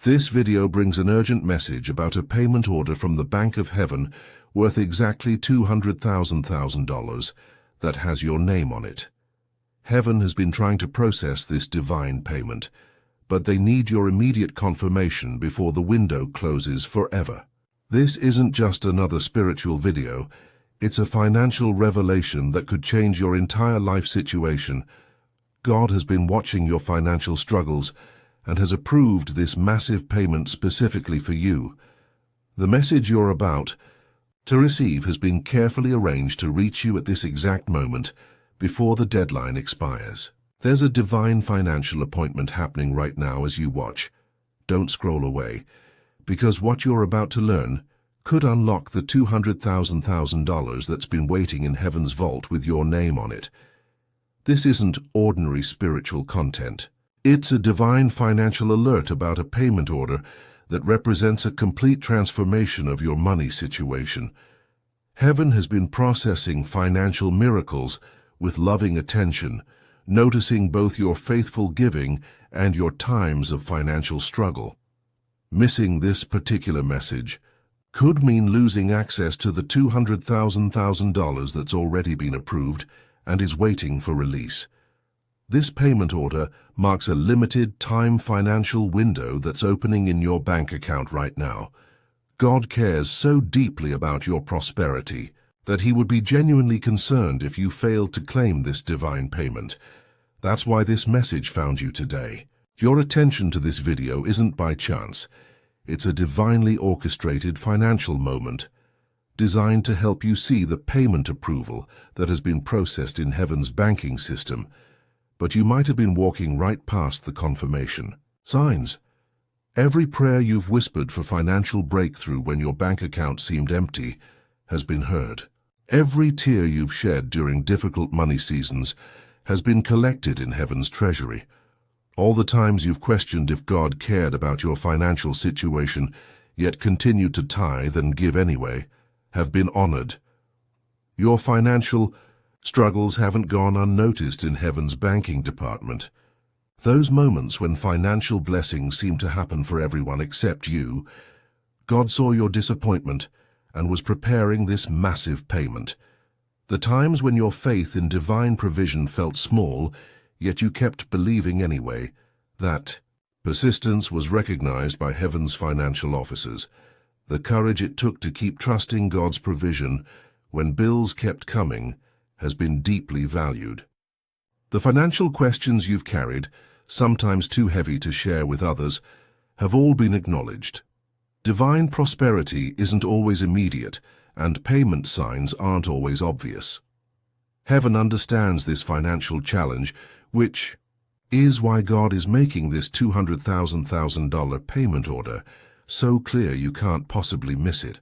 This video brings an urgent message about a payment order from the Bank of Heaven worth exactly $200,000 that has your name on it. Heaven has been trying to process this divine payment, but they need your immediate confirmation before the window closes forever. This isn't just another spiritual video, it's a financial revelation that could change your entire life situation. God has been watching your financial struggles and has approved this massive payment specifically for you. The message you're about to receive has been carefully arranged to reach you at this exact moment before the deadline expires. There's a divine financial appointment happening right now as you watch. Don't scroll away, because what you're about to learn could unlock the $200,000 that's been waiting in Heaven's vault with your name on it. This isn't ordinary spiritual content. It's a divine financial alert about a payment order that represents a complete transformation of your money situation. Heaven has been processing financial miracles with loving attention, noticing both your faithful giving and your times of financial struggle. Missing this particular message could mean losing access to the $200,000 that's already been approved and is waiting for release. This payment order marks a limited time financial window that's opening in your bank account right now. God cares so deeply about your prosperity that He would be genuinely concerned if you failed to claim this divine payment. That's why this message found you today. Your attention to this video isn't by chance. It's a divinely orchestrated financial moment designed to help you see the payment approval that has been processed in Heaven's banking system. But you might have been walking right past the confirmation signs. Every prayer you've whispered for financial breakthrough when your bank account seemed empty has been heard. Every tear you've shed during difficult money seasons has been collected in Heaven's treasury. All the times you've questioned if God cared about your financial situation, yet continued to tithe and give anyway, have been honored. Your financial struggles haven't gone unnoticed in Heaven's banking department. Those moments when financial blessings seem to happen for everyone except you, God saw your disappointment and was preparing this massive payment. The times when your faith in divine provision felt small, yet you kept believing anyway, that persistence was recognized by Heaven's financial officers. The courage it took to keep trusting God's provision when bills kept coming has been deeply valued. The financial questions you've carried, sometimes too heavy to share with others, have all been acknowledged. Divine prosperity isn't always immediate, and payment signs aren't always obvious. Heaven understands this financial challenge, which is why God is making this $200,000 payment order so clear you can't possibly miss it.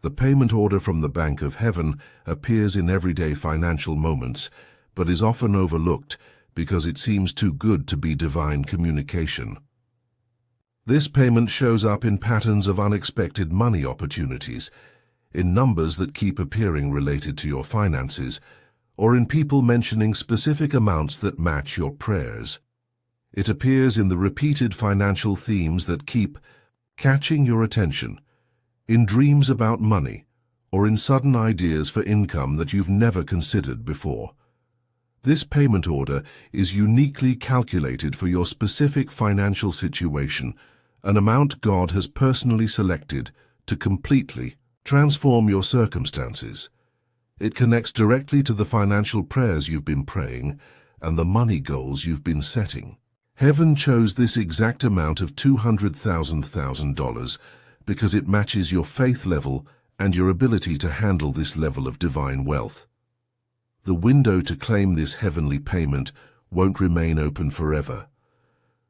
The payment order from the Bank of Heaven appears in everyday financial moments, but is often overlooked because it seems too good to be divine communication. This payment shows up in patterns of unexpected money opportunities, in numbers that keep appearing related to your finances, or in people mentioning specific amounts that match your prayers. It appears in the repeated financial themes that keep catching your attention, in dreams about money, or in sudden ideas for income that you've never considered before. This payment order is uniquely calculated for your specific financial situation, an amount God has personally selected to completely transform your circumstances. It connects directly to the financial prayers you've been praying and the money goals you've been setting. Heaven chose this exact amount of $200,000 because it matches your faith level and your ability to handle this level of divine wealth. The window to claim this heavenly payment won't remain open forever.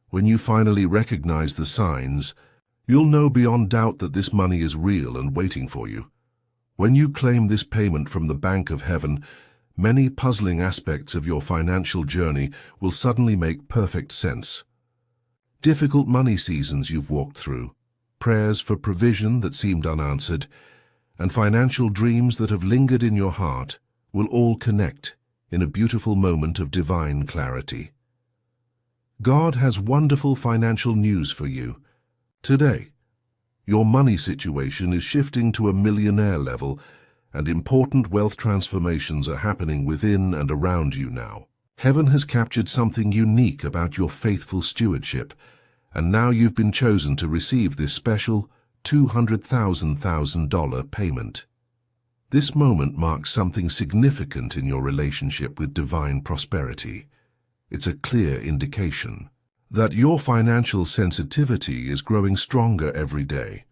When you finally recognize the signs, you'll know beyond doubt that this money is real and waiting for you. When you claim this payment from the Bank of Heaven, many puzzling aspects of your financial journey will suddenly make perfect sense. Difficult money seasons you've walked through, prayers for provision that seemed unanswered, and financial dreams that have lingered in your heart will all connect in a beautiful moment of divine clarity. God has wonderful financial news for you. Today, your money situation is shifting to a millionaire level, and important wealth transformations are happening within and around you now. Heaven has captured something unique about your faithful stewardship, and now you've been chosen to receive this special $200,000 payment. This moment marks something significant in your relationship with divine prosperity. It's a clear indication that your financial sensitivity is growing stronger every day.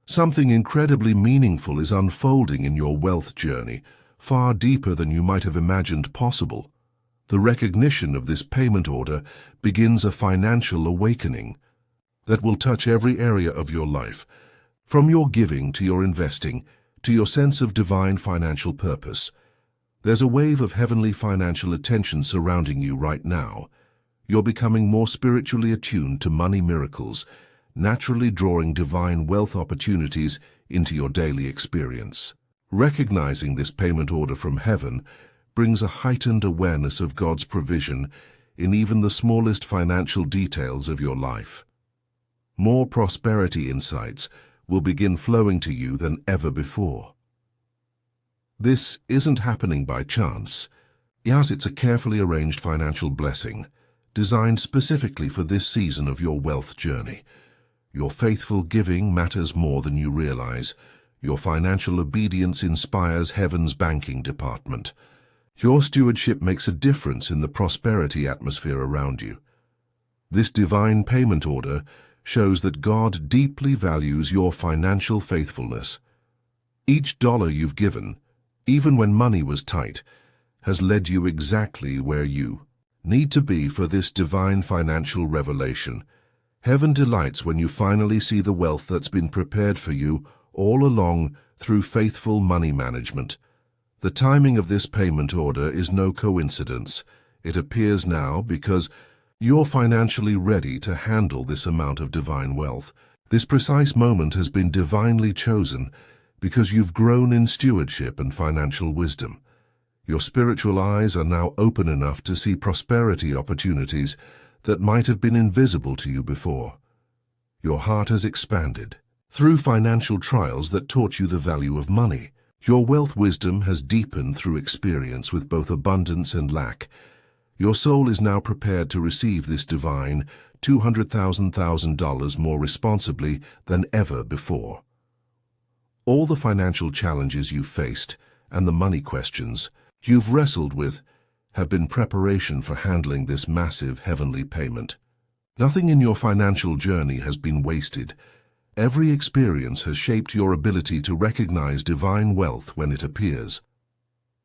Something incredibly meaningful is unfolding in your wealth journey, far deeper than you might have imagined possible. The recognition of this payment order begins a financial awakening that will touch every area of your life, from your giving to your investing, to your sense of divine financial purpose. There's a wave of heavenly financial attention surrounding you right now. You're becoming more spiritually attuned to money miracles, naturally drawing divine wealth opportunities into your daily experience. Recognizing this payment order from heaven brings a heightened awareness of God's provision in even the smallest financial details of your life. More prosperity insights will begin flowing to you than ever before. This isn't happening by chance. Yes, it's a carefully arranged financial blessing, designed specifically for this season of your wealth journey. Your faithful giving matters more than you realize. Your financial obedience inspires heaven's banking department. Your stewardship makes a difference in the prosperity atmosphere around you. This divine payment order shows that God deeply values your financial faithfulness. Each dollar you've given, even when money was tight, has led you exactly where you need to be for this divine financial revelation. Heaven delights when you finally see the wealth that's been prepared for you all along through faithful money management. The timing of this payment order is no coincidence. It appears now because you're financially ready to handle this amount of divine wealth. This precise moment has been divinely chosen because you've grown in stewardship and financial wisdom. Your spiritual eyes are now open enough to see prosperity opportunities that might have been invisible to you before. Your heart has expanded. Through financial trials that taught you the value of money, your wealth wisdom has deepened through experience with both abundance and lack. Your soul is now prepared to receive this divine $200,000 more responsibly than ever before. All the financial challenges you've faced and the money questions you've wrestled with have been preparation for handling this massive heavenly payment. Nothing in your financial journey has been wasted. Every experience has shaped your ability to recognize divine wealth when it appears.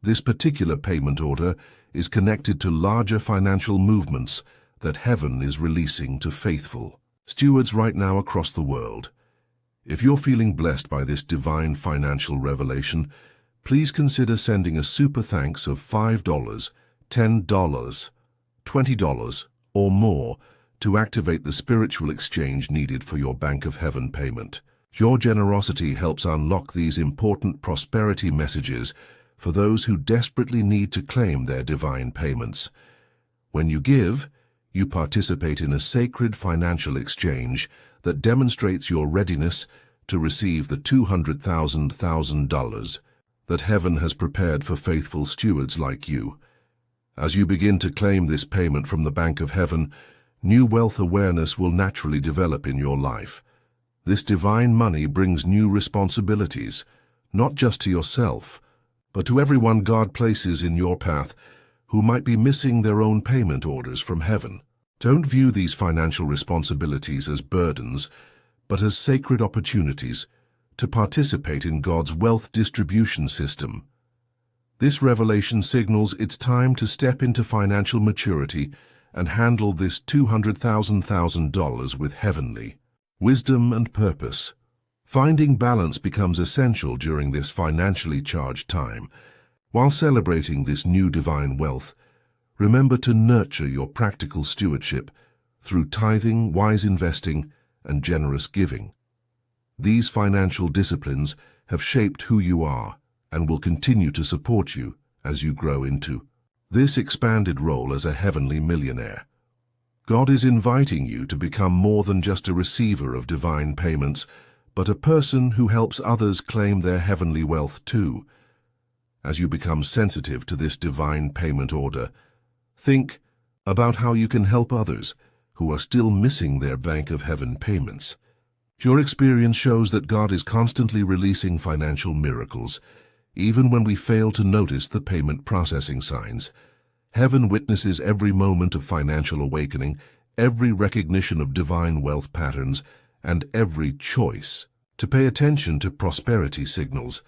This particular payment order is connected to larger financial movements that heaven is releasing to faithful stewards right now across the world. If you're feeling blessed by this divine financial revelation, please consider sending a super thanks of $5, $10, $20, or more to activate the spiritual exchange needed for your Bank of Heaven payment. Your generosity helps unlock these important prosperity messages for those who desperately need to claim their divine payments. When you give, you participate in a sacred financial exchange that demonstrates your readiness to receive the $200,000 that heaven has prepared for faithful stewards like you. As you begin to claim this payment from the Bank of Heaven, new wealth awareness will naturally develop in your life. This divine money brings new responsibilities, not just to yourself, but to everyone God places in your path who might be missing their own payment orders from heaven. Don't view these financial responsibilities as burdens, but as sacred opportunities to participate in God's wealth distribution system. This revelation signals it's time to step into financial maturity and handle this $200,000 with heavenly wisdom and purpose. Finding balance becomes essential during this financially charged time. While celebrating this new divine wealth, remember to nurture your practical stewardship through tithing, wise investing, and generous giving. These financial disciplines have shaped who you are and will continue to support you as you grow into this expanded role as a heavenly millionaire. God is inviting you to become more than just a receiver of divine payments, but a person who helps others claim their heavenly wealth too. As you become sensitive to this divine payment order, think about how you can help others who are still missing their bank of heaven payments. Your experience shows that God is constantly releasing financial miracles, even when we fail to notice the payment processing signs. Heaven witnesses every moment of financial awakening, every recognition of divine wealth patterns, and every choice to pay attention to prosperity signals.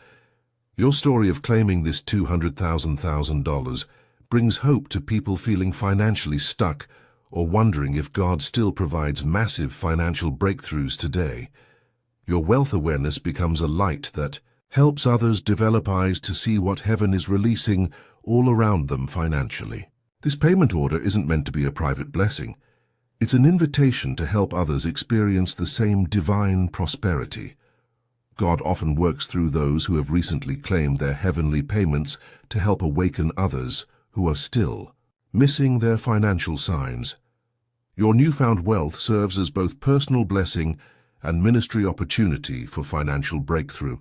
Your story of claiming this $200,000 brings hope to people feeling financially stuck or wondering if God still provides massive financial breakthroughs today. Your wealth awareness becomes a light that helps others develop eyes to see what heaven is releasing all around them financially. This payment order isn't meant to be a private blessing. It's an invitation to help others experience the same divine prosperity. God often works through those who have recently claimed their heavenly payments to help awaken others who are still missing their financial signs. Your newfound wealth serves as both personal blessing and ministry opportunity for financial breakthrough.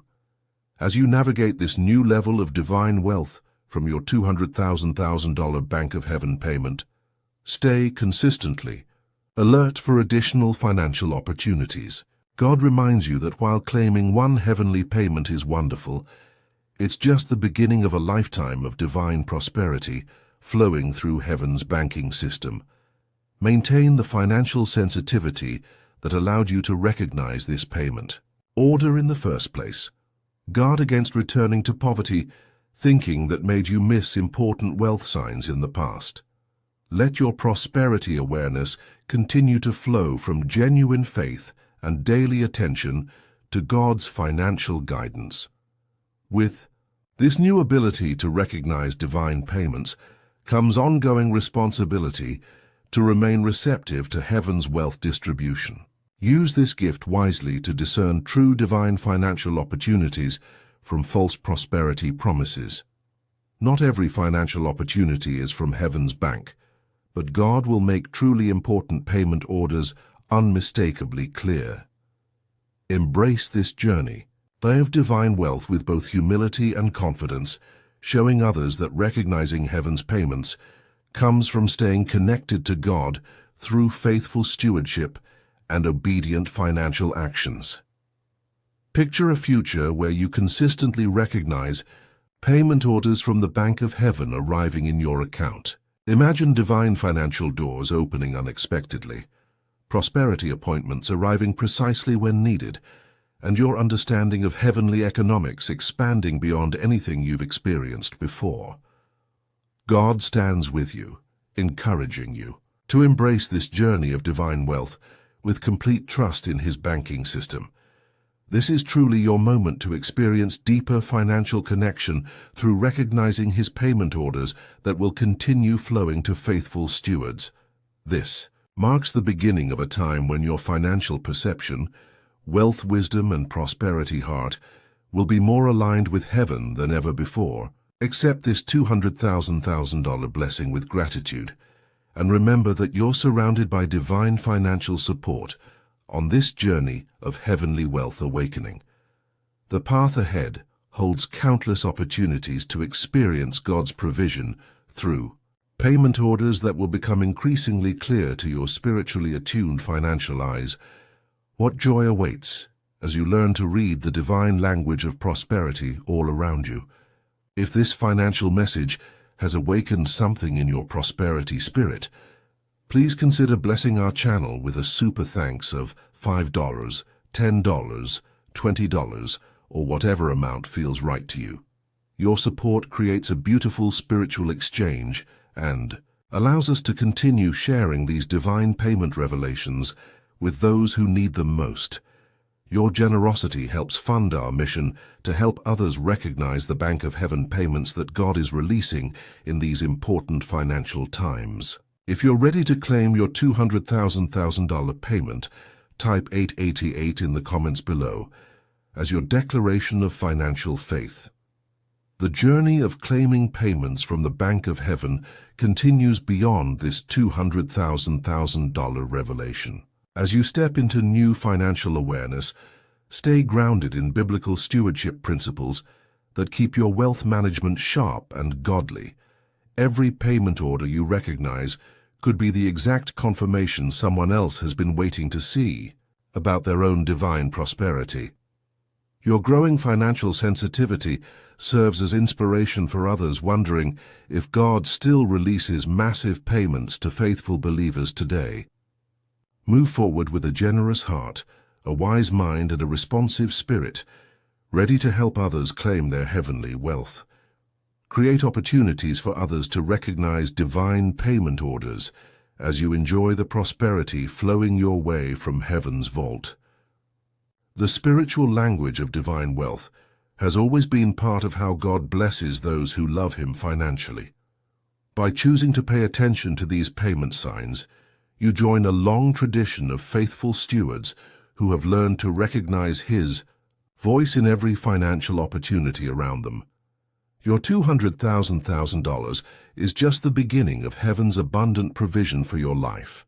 As you navigate this new level of divine wealth from your $200,000 Bank of Heaven payment, stay consistently alert for additional financial opportunities. God reminds you that while claiming one heavenly payment is wonderful, it's just the beginning of a lifetime of divine prosperity flowing through heaven's banking system. Maintain the financial sensitivity that allowed you to recognize this payment order in the first place. Guard against returning to poverty thinking that made you miss important wealth signs in the past. Let your prosperity awareness continue to flow from genuine faith and daily attention to God's financial guidance. With this new ability to recognize divine payments comes ongoing responsibility to remain receptive to heaven's wealth distribution. Use this gift wisely to discern true divine financial opportunities from false prosperity promises. Not every financial opportunity is from heaven's bank, but God will make truly important payment orders unmistakably clear. Embrace this journey of divine wealth with both humility and confidence, showing others that recognizing heaven's payments comes from staying connected to God through faithful stewardship and obedient financial actions. Picture a future where you consistently recognize payment orders from the Bank of Heaven arriving in your account. Imagine divine financial doors opening unexpectedly, prosperity appointments arriving precisely when needed, and your understanding of heavenly economics expanding beyond anything you've experienced before. God stands with you, encouraging you to embrace this journey of divine wealth with complete trust in His banking system. This is truly your moment to experience deeper financial connection through recognizing His payment orders that will continue flowing to faithful stewards. This marks the beginning of a time when your financial perception, wealth wisdom, and prosperity heart will be more aligned with heaven than ever before. Accept this $200,000 blessing with gratitude, and remember that you're surrounded by divine financial support on this journey of heavenly wealth awakening. The path ahead holds countless opportunities to experience God's provision through payment orders that will become increasingly clear to your spiritually attuned financial eyes. What joy awaits as you learn to read the divine language of prosperity all around you. If this financial message has awakened something in your prosperity spirit, please consider blessing our channel with a super thanks of $5, $10, $20, or whatever amount feels right to you. Your support creates a beautiful spiritual exchange and allows us to continue sharing these divine payment revelations with those who need them most. Your generosity helps fund our mission to help others recognize the Bank of Heaven payments that God is releasing in these important financial times. If you're ready to claim your $200,000 payment, type 888 in the comments below as your declaration of financial faith. The journey of claiming payments from the Bank of Heaven continues beyond this $200,000 revelation. As you step into new financial awareness, stay grounded in biblical stewardship principles that keep your wealth management sharp and godly. Every payment order you recognize could be the exact confirmation someone else has been waiting to see about their own divine prosperity. Your growing financial sensitivity serves as inspiration for others wondering if God still releases massive payments to faithful believers today. Move forward with a generous heart, a wise mind, and a responsive spirit, ready to help others claim their heavenly wealth. Create opportunities for others to recognize divine payment orders as you enjoy the prosperity flowing your way from heaven's vault. The spiritual language of divine wealth has always been part of how God blesses those who love Him financially. By choosing to pay attention to these payment signs, you join a long tradition of faithful stewards who have learned to recognize His voice in every financial opportunity around them. Your $200,000 is just the beginning of heaven's abundant provision for your life.